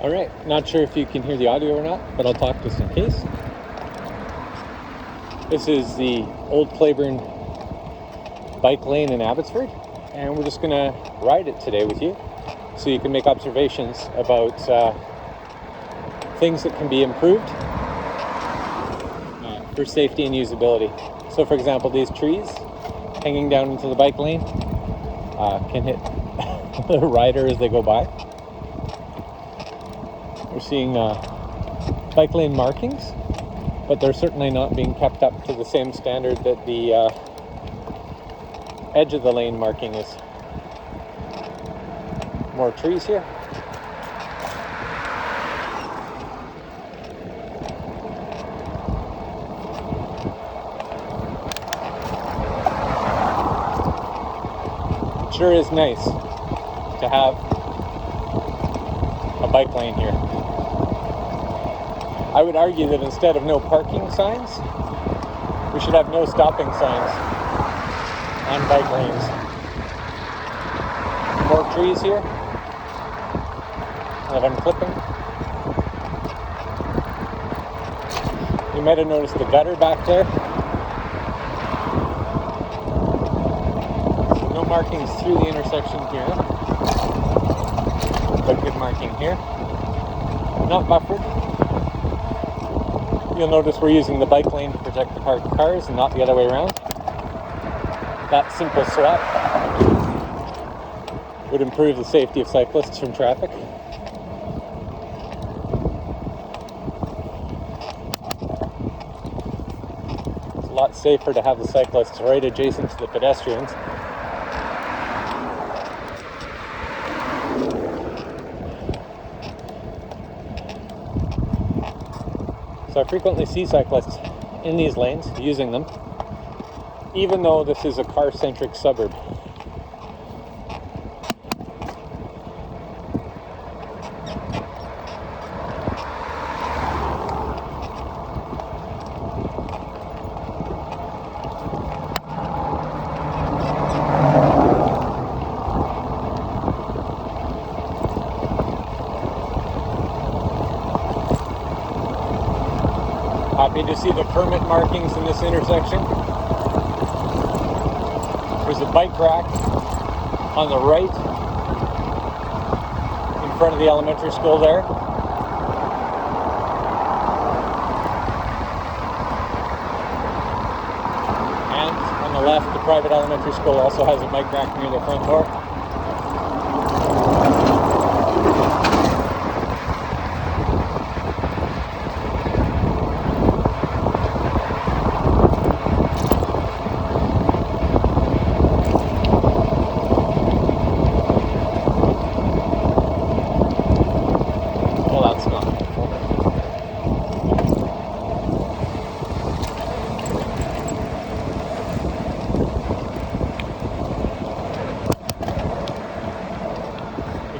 All right, not sure if you can hear the audio or not, but I'll talk just in case. This is the old Clayburn bike lane in Abbotsford, and we're just gonna ride it today with you so you can make observations about things that can be improved for safety and usability. So for example, these trees hanging down into the bike lane can hit the rider as they go by. We're seeing bike lane markings, but they're certainly not being kept up to the same standard that the edge of the lane marking is. More trees here. It sure is nice to have a bike lane here. I would argue that instead of no parking signs, we should have no stopping signs on bike lanes. More trees here that I'm clipping. You might have noticed the gutter back there. So no markings through the intersection here, but good marking here. Not buffered. You'll notice we're using the bike lane to protect the parked cars and not the other way around. That simple swap would improve the safety of cyclists from traffic. It's a lot safer to have the cyclists right adjacent to the pedestrians. So I frequently see cyclists in these lanes using them, even though this is a car-centric suburb. Happy to see the permit markings in this intersection. There's a bike rack on the right in front of the elementary school there. And on the left, the private elementary school also has a bike rack near their front door.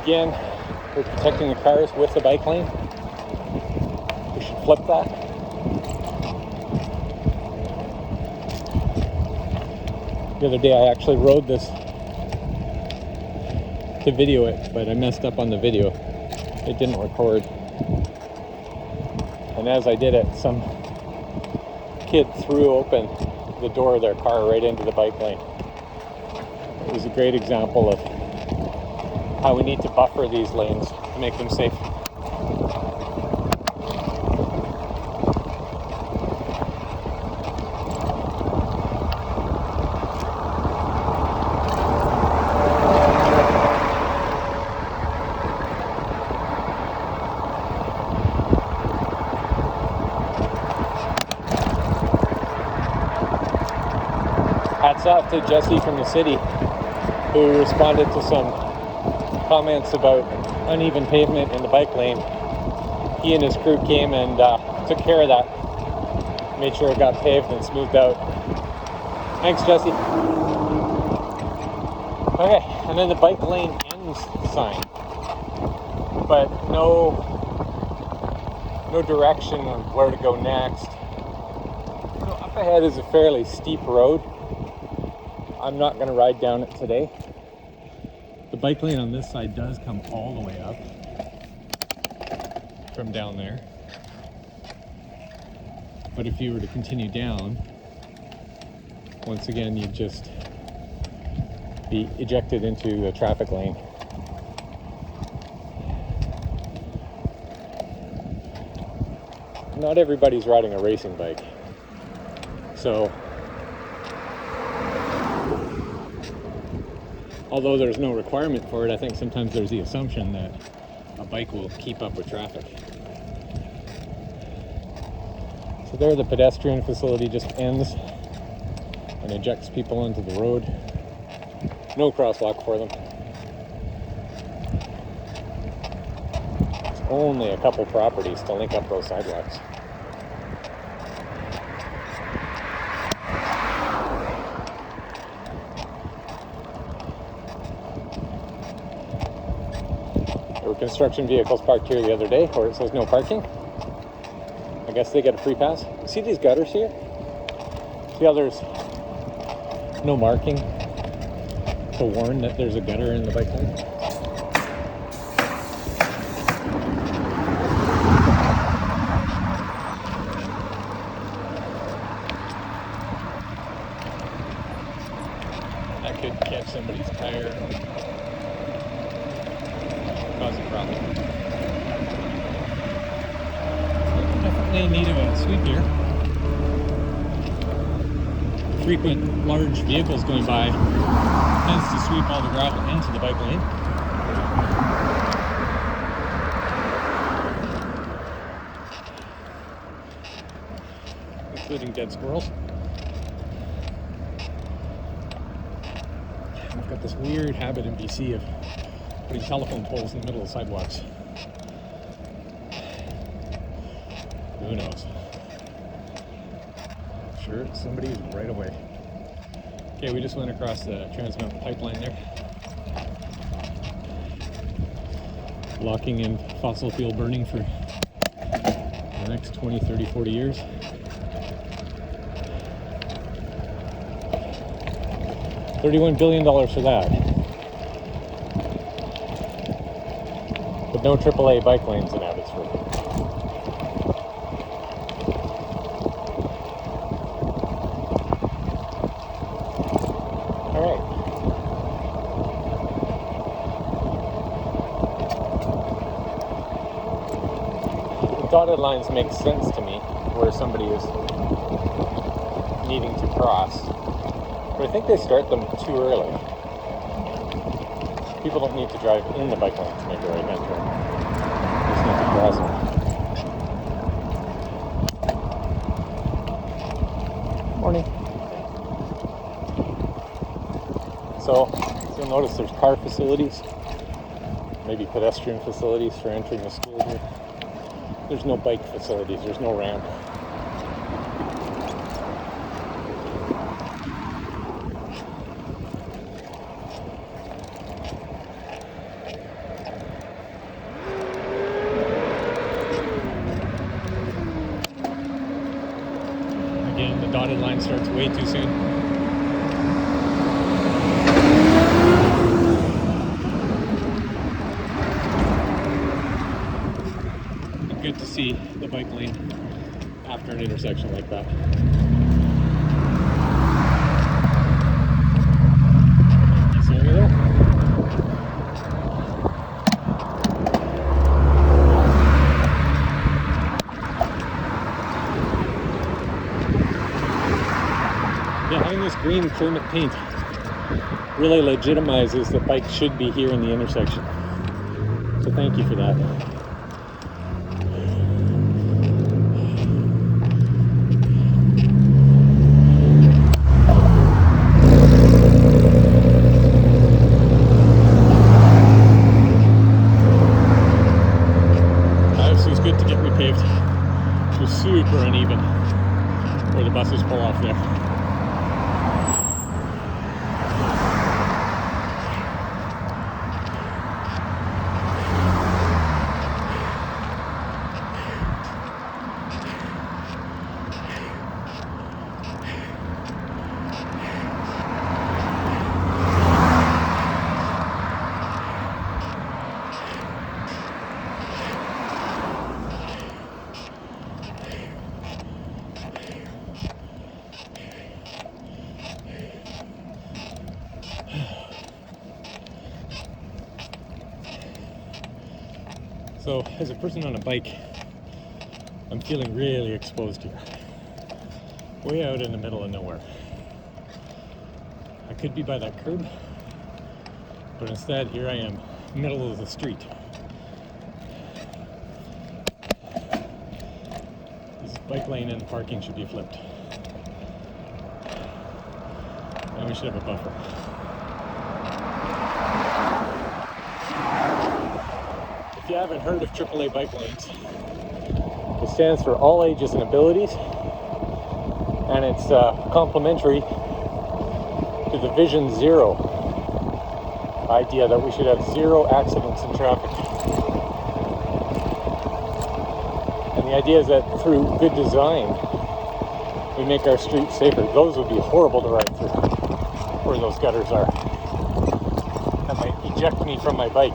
Again, we're protecting the cars with the bike lane. We should flip that. The other day I actually rode this to video it, but I messed up on the video. It didn't record. And as I did it, some kid threw open the door of their car right into the bike lane. It was a great example of how we need to buffer these lanes to make them safe. Hats off to Jesse from the city, who responded to some comments about uneven pavement in the bike lane. He and his crew came and took care of that. Made sure it got paved and smoothed out. Thanks, Jesse. Okay, and then the bike lane ends sign, but no direction on where to go next. So up ahead is a fairly steep road. I'm not going to ride down it today. The bike lane on this side does come all the way up. from down there. But if you were to continue down, once again, you'd just be ejected into a traffic lane. Not everybody's riding a racing bike. So, although there's no requirement for it, I think sometimes there's the assumption that a bike will keep up with traffic. So there, the pedestrian facility just ends and ejects people onto the road. No crosswalk for them. It's only a couple properties to link up those sidewalks. There were construction vehicles parked here the other day where it says no parking. I guess they get a free pass. See these gutters here? See how there's no marking to warn that there's a gutter in the bike lane? That could catch somebody's tire and cause a problem. Definitely in need of a sweep here. Frequent large vehicles going by tends to sweep all the gravel into the bike lane. Including dead squirrels. We've got this weird habit in BC of putting telephone poles in the middle of sidewalks. Who knows? Sure, somebody's right away. Okay, we just went across the Trans Mountain Pipeline there. Locking in fossil fuel burning for the next 20, 30, 40 years. $31 billion for that. But no AAA bike lanes in Abbotsford. Alright. The dotted lines make sense to me where somebody is needing to cross. But I think they start them too early. People don't need to drive in the bike lane to make a right-hand turn. They just need to cross them. Morning. So, you'll notice there's car facilities, maybe pedestrian facilities for entering the school here. There's no bike facilities, there's no ramp. Again, the dotted line starts way too soon. Good to see the bike lane after an intersection like that. Nice area there. Yeah, having this green Kermit paint really legitimizes that bikes should be here in the intersection. So thank you for that. Good to get repaved. It was super uneven where the buses pull off there. So as a person on a bike, I'm feeling really exposed here. Way out in the middle of nowhere. I could be by that curb, but instead here I am, middle of the street. This bike lane and parking should be flipped. And we should have a buffer. If you haven't heard of AAA bike lanes, it stands for all ages and abilities, and it's complementary to the Vision Zero idea that we should have zero accidents in traffic. And the idea is that through good design, we make our streets safer. Those would be horrible to ride through, where those gutters are. That might eject me from my bike.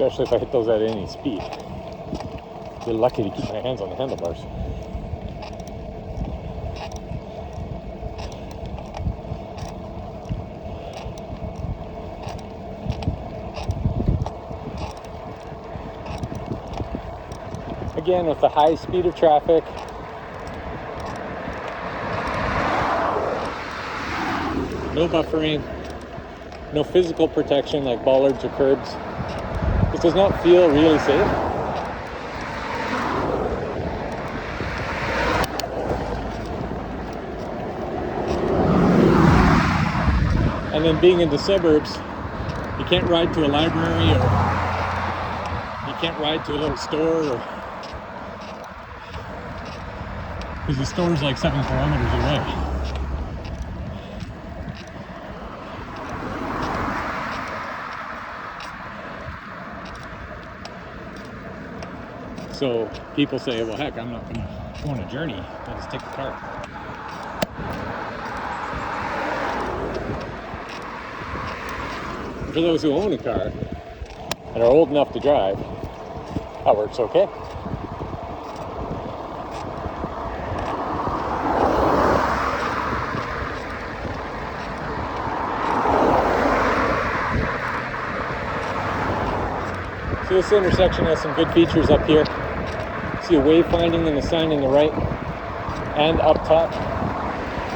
Especially if I hit those at any speed. You're lucky to keep my hands on the handlebars. Again, with the high speed of traffic, no buffering, no physical protection like bollards or curbs. This does not feel really safe. And then being in the suburbs, you can't ride to a library, or you can't ride to a little store, or because the store's like 7 kilometers away. So people say, well, heck, I'm not going to go on a journey. I'll just take the car. For those who own a car and are old enough to drive, that works okay. So this intersection has some good features up here. See a wayfinding and the sign in the right, and up top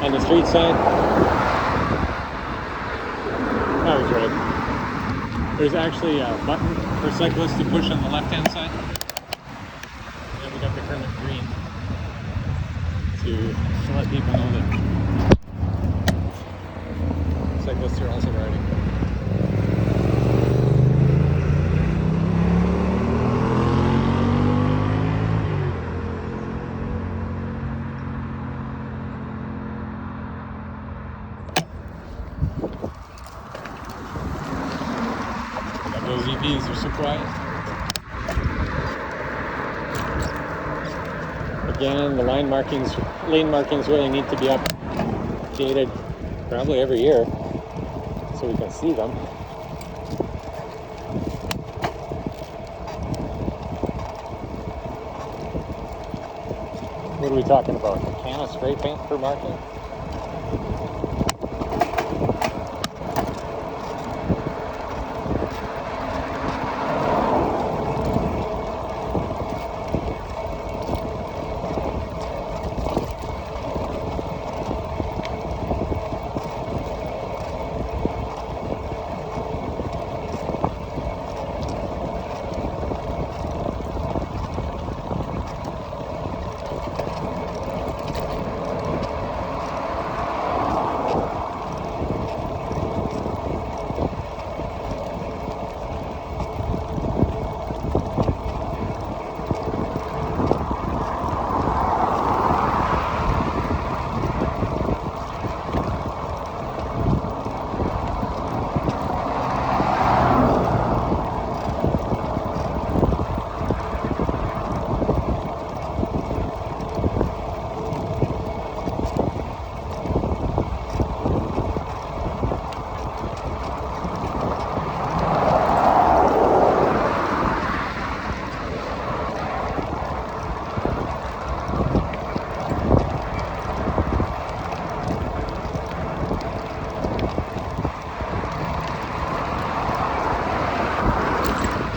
on the street sign. I was right. There's actually a button for cyclists to push on the left-hand side. And we got the current green to let people know that cyclists are also riding. Those EVs are so quiet. Again, the lane markings really need to be updated probably every year so we can see them. What are we talking about? A can of spray paint for marking?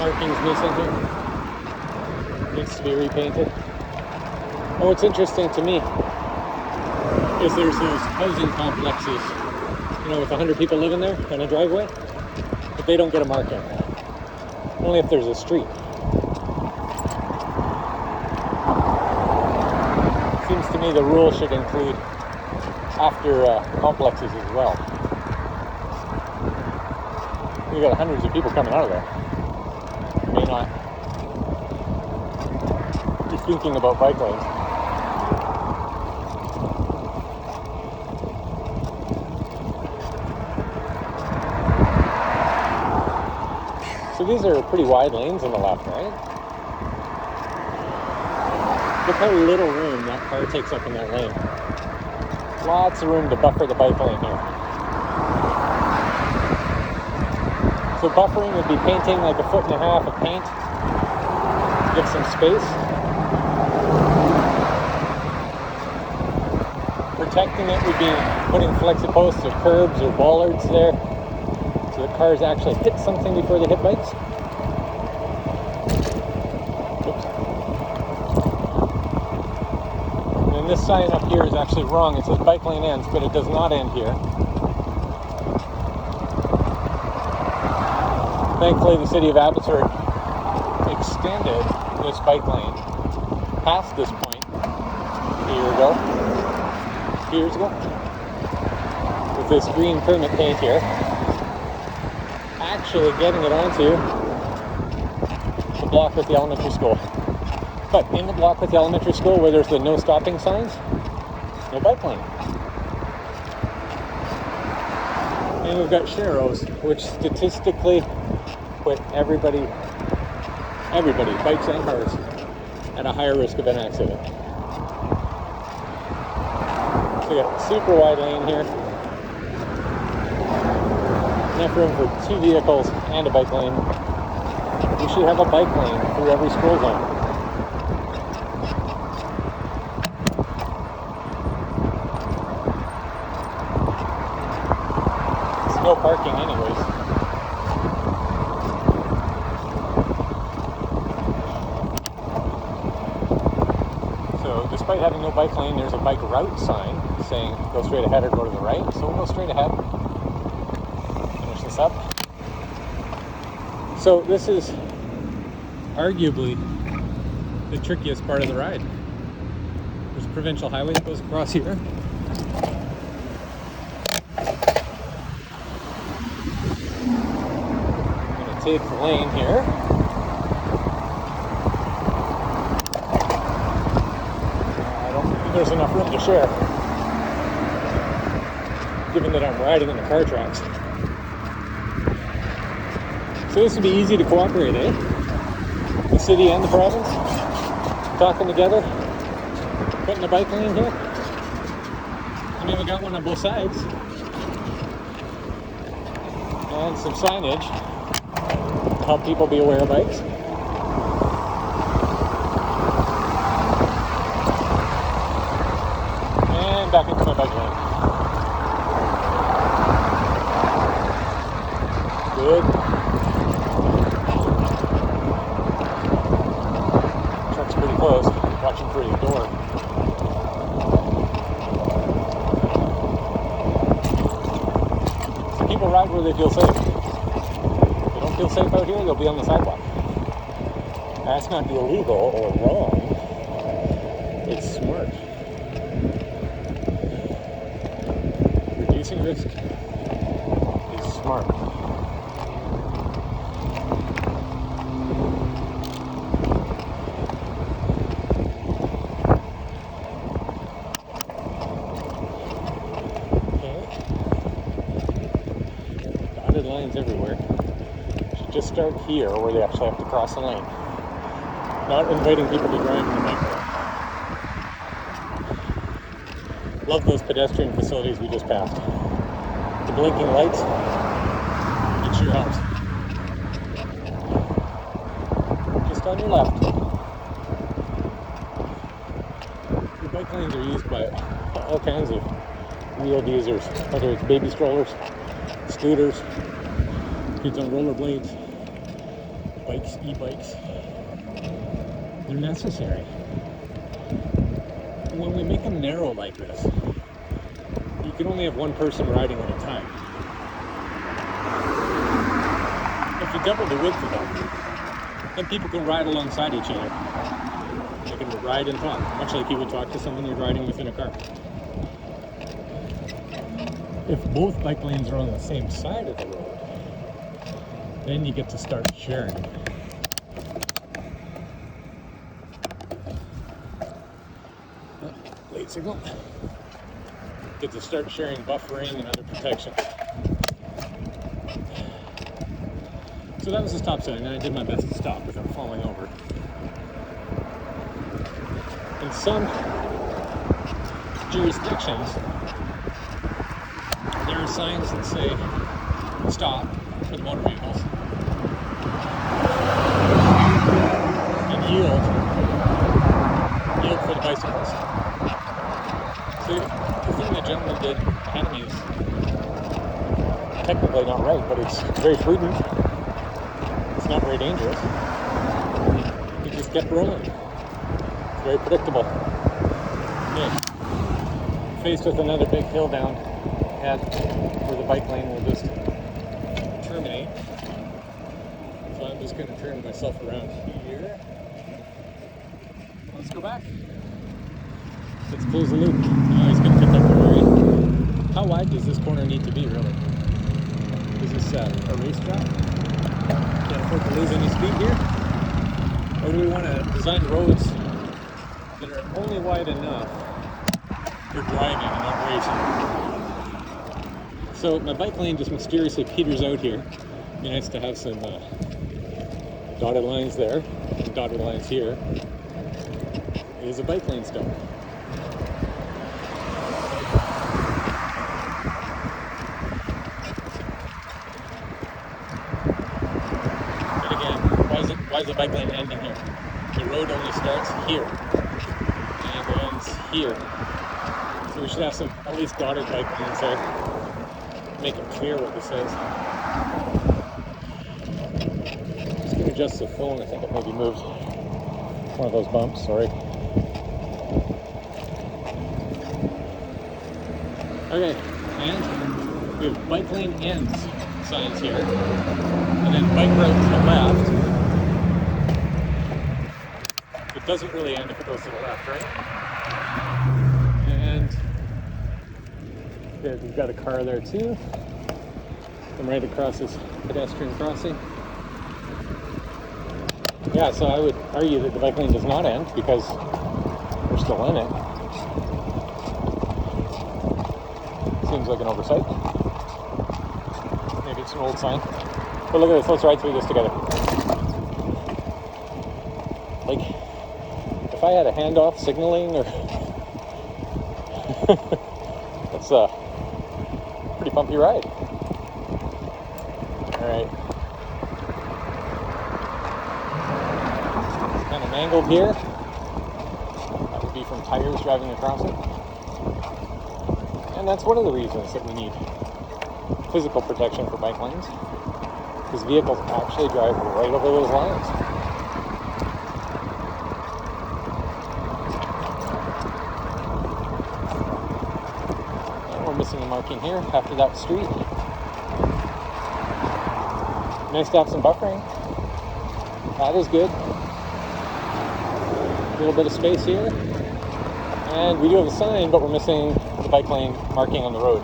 parking's missing here. Needs to be repainted. And what's interesting to me is there's those housing complexes, with 100 people living there on a driveway, but they don't get a marking. Only if there's a street. Seems to me the rule should include after complexes as well. You got hundreds of people coming out of there. You may not be thinking about bike lanes. So these are pretty wide lanes on the left, right? Look how little room that car takes up in that lane. Lots of room to buffer the bike lane here. So buffering would be painting like 1.5 feet of paint. Give some space. Protecting it would be putting flexi-posts or curbs or bollards there so that cars actually hit something before they hit bikes. And this sign up here is actually wrong. It says bike lane ends, but it does not end here. Thankfully, the City of Abbotsford extended this bike lane past this point a few years ago, with this green permit paint here, actually getting it onto the block with the elementary school. But in the block with the elementary school where there's the no stopping signs, no bike lane. And we've got sharrows, which statistically put everybody, bikes and cars, at a higher risk of an accident. So we got a super wide lane here. Enough room for 2 vehicles and a bike lane. We should have a bike lane through every school zone. It's no parking anyways. Despite having no bike lane, there's a bike route sign saying go straight ahead or go to the right. So we'll go straight ahead. Finish this up. So this is arguably the trickiest part of the ride. There's a provincial highway that goes across here. I'm going to take the lane here. There's enough room to share, given that I'm riding in the car tracks. So this would be easy to cooperate, eh? The city and the province talking together, putting a bike lane here. I mean, we got one on both sides, and some signage to help people be aware of bikes. Back into my bike lane. Good. Truck's pretty close. Watching for your door. So people ride where they feel safe. If they don't feel safe out here, they'll be on the sidewalk. That's not illegal or wrong. It's smart. Reducing risk is smart. Okay. Dotted lines everywhere. Should just start here where they actually have to cross the lane. Not inviting people to drive in the bike lane. Love those pedestrian facilities we just passed. The blinking lights, it sure helps. Just on your left. The bike lanes are used by all kinds of wheeled users, whether it's baby strollers, scooters, kids on rollerblades, bikes, e-bikes, they're necessary. When we make them narrow like this, you can only have one person riding at a time. If you double the width of them, then people can ride alongside each other. They can ride and talk, much like you would talk to someone you're riding with in a car. If both bike lanes are on the same side of the road, then you get to start sharing. Late signal. Get to start sharing buffering and other protections. So that was the stop sign, and I did my best to stop without falling over. In some jurisdictions, there are signs that say stop for the motor vehicles and yield for the bicycles. So the thing the gentleman did ahead of me is technically not right, but it's very prudent. It's not very dangerous. He just kept rolling. It's very predictable. Okay. Faced with another big hill down at where the bike lane will just terminate. So I'm just going to turn myself around here. Let's go back. Let's close the loop. Now he's going to pick up the rear. How wide does this corner need to be, really? Is this a racetrack? Can't afford to lose any speed here? Or do we want to design roads that are only wide enough for driving and not racing? So my bike lane just mysteriously peters out here. It'd be nice to have some dotted lines there, and dotted lines here. It is a bike lane still. But again, why is the bike lane ending here? The road only starts here and ends here. So we should have some at least dotted bike lanes there. Make it clear what this says. Just going to adjust the phone. I think it maybe moved one of those bumps. Sorry. Okay, and we have bike lane ends signs here, and then bike route to the left. It doesn't really end if it goes to the left, right? And we've got a car there too. I'm right across this pedestrian crossing. Yeah, so I would argue that the bike lane does not end because we're still in it. Seems like an oversight. Maybe it's an old sign. But look at this, let's ride through this together. Like, if I had a handoff signaling or... That's a pretty bumpy ride. Alright. It's kind of mangled here. That would be from tires driving across it. And that's one of the reasons that we need physical protection for bike lanes, because vehicles actually drive right over those lines. And we're missing a marking here after that street. Nice to have some buffering. That is good. A little bit of space here. And we do have a sign, but we're missing the bike lane marking on the road.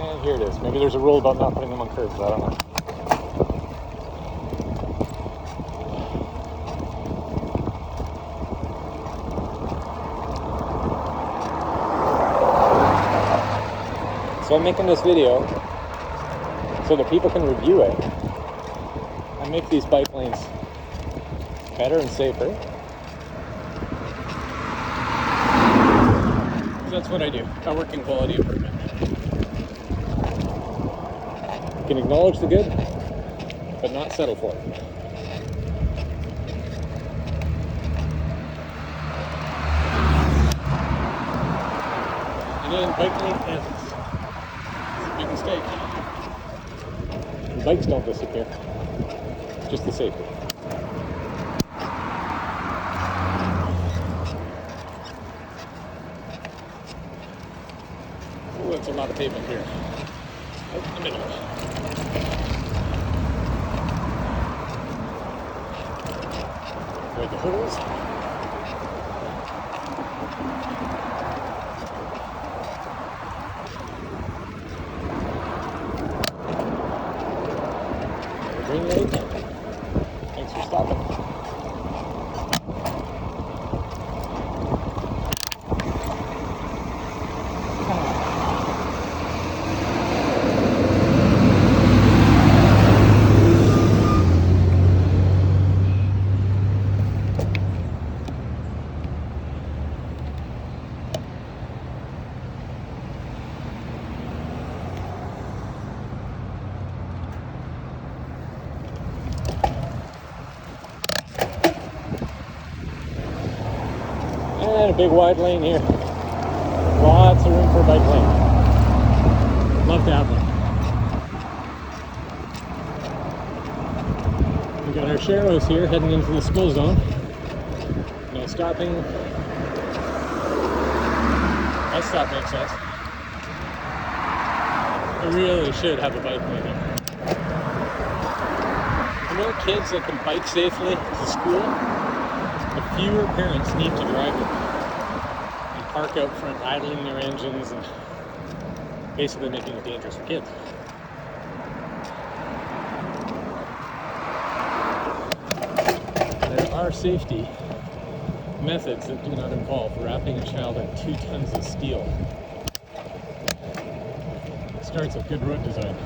And here it is. Maybe there's a rule about not putting them on curbs. I don't know. So I'm making this video so that people can review it and make these bike lanes better and safer. That's what I do. I work in quality improvement. You can acknowledge the good, but not settle for it. And then bike lane ends. It's a big mistake. And bikes don't disappear. just the safety. Oh, that's a lot of pavement here. Out in the middle. Avoid the holes. Green light. Thanks for stopping. And a big wide lane here. Lots of room for a bike lane. Love to have one. We got our sharrows here heading into the school zone. No stopping. That stop makes sense. I really should have a bike lane here. The more kids that can bike safely to school, the fewer parents need to drive them and park out front idling their engines and basically making it dangerous for kids. There are safety methods that do not involve wrapping a child in 2 tons of steel. It starts with good road design.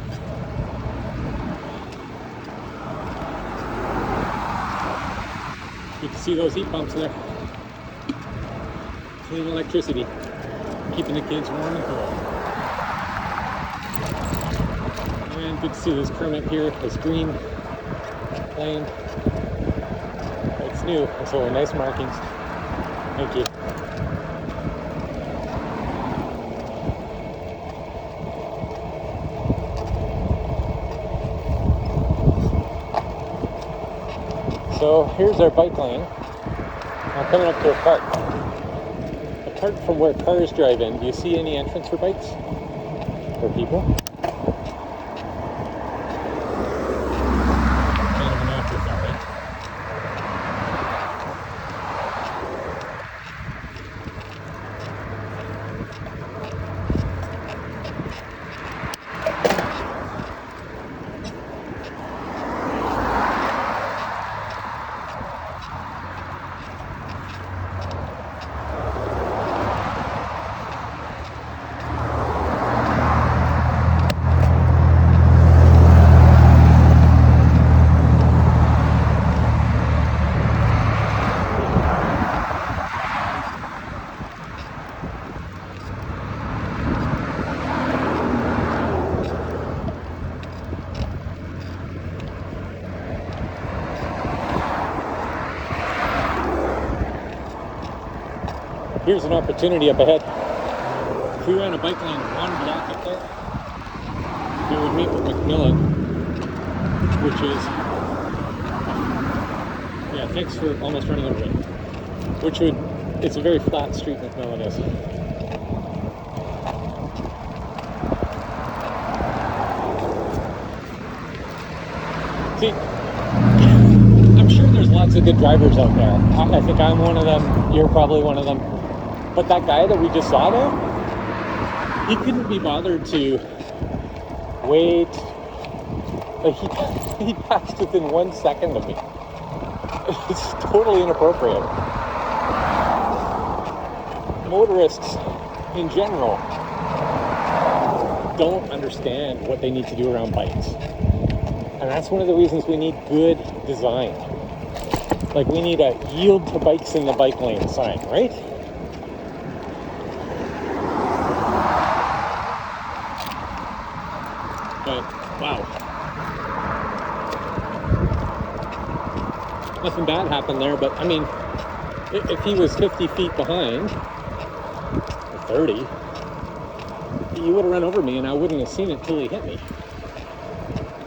Good to see those heat pumps there. Clean electricity, keeping the kids warm and cool. And good to see this permit here, this green lane. It's new, so nice markings. Thank you. So here's our bike lane. Now coming up to a park. Apart from where cars drive in, do you see any entrance for bikes? For people? Kind of an afterthought, right? Here's an opportunity up ahead. If we ran a bike lane 1 block up there, we would meet with Macmillan, which is, yeah, thanks for almost running over me. Which would, it's a very flat street, Macmillan is. See, I'm sure there's lots of good drivers out there. I think I'm one of them, you're probably one of them. But that guy that we just saw there, he couldn't be bothered to wait. Like he passed within 1 second of me. It's totally inappropriate. Motorists in general don't understand what they need to do around bikes. And that's one of the reasons we need good design. Like we need a yield to bikes in the bike lane sign, right? But, wow. Nothing bad happened there, but I mean, if he was 50 feet behind, or 30, he would have run over me and I wouldn't have seen it till he hit me.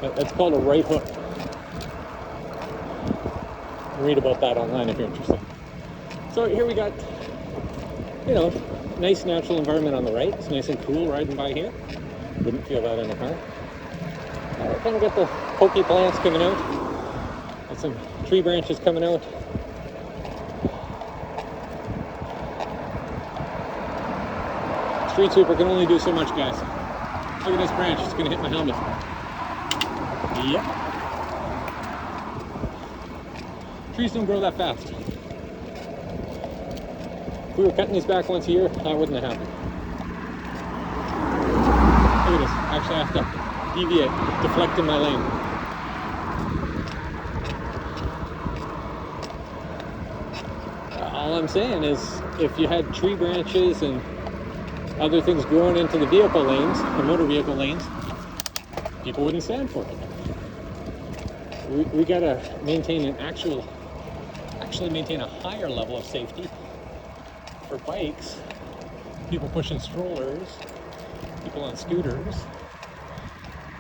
That's called a right hook. Read about that online if you're interested. So here we got, you know, nice natural environment on the right. It's nice and cool riding by here. Wouldn't feel that in a car. Kind of got the pokey plants coming out. Got some tree branches coming out. Street sweeper can only do so much, guys. Look at this branch, it's gonna hit my helmet. Yep. Trees don't grow that fast. If we were cutting these back once a year, that wouldn't have happened. Look at this. Actually, I have to deviate, deflect in my lane. All I'm saying is, if you had tree branches and other things growing into the vehicle lanes, the motor vehicle lanes, people wouldn't stand for it. We gotta maintain actually maintain a higher level of safety for bikes, people pushing strollers, people on scooters,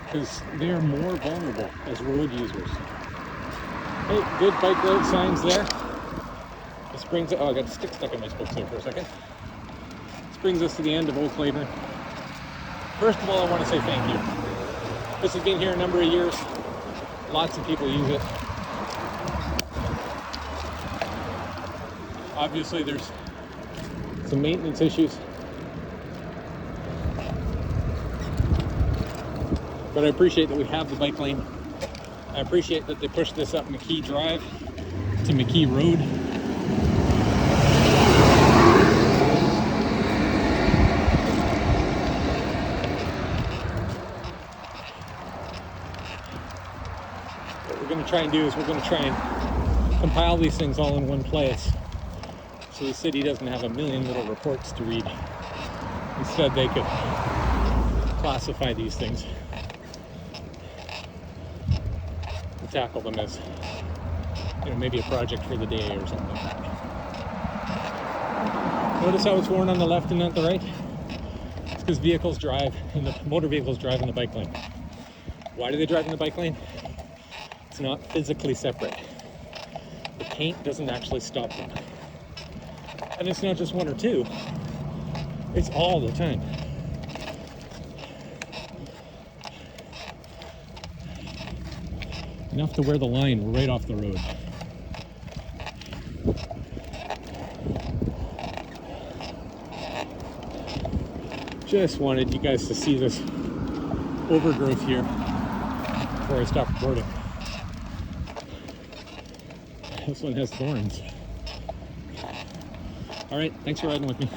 because they're more vulnerable as road users. Hey, good bike road signs there. This brings it, oh, I got a stick stuck in my spokes there for a second. This brings us to the end of Old Clayburn. First of all, I want to say thank you. This has been here a number of years. Lots of people use it. Obviously, there's some maintenance issues. But I appreciate that we have the bike lane. I appreciate that they pushed this up McKee Drive to McKee Road. What we're going to try and do is we're going to try and compile these things all in one place, so the city doesn't have a million little reports to read. Instead, they could classify these things and tackle them as, you know, maybe a project for the day or something like that. Notice how it's worn on the left and not the right? It's because vehicles drive, and the motor vehicles drive in the bike lane. Why do they drive in the bike lane? It's not physically separate. The paint doesn't actually stop them. And it's not just one or two, it's all the time. Enough to wear the line right off the road. Just wanted you guys to see this overgrowth here before I stop recording. This one has thorns. All right, thanks for riding with me.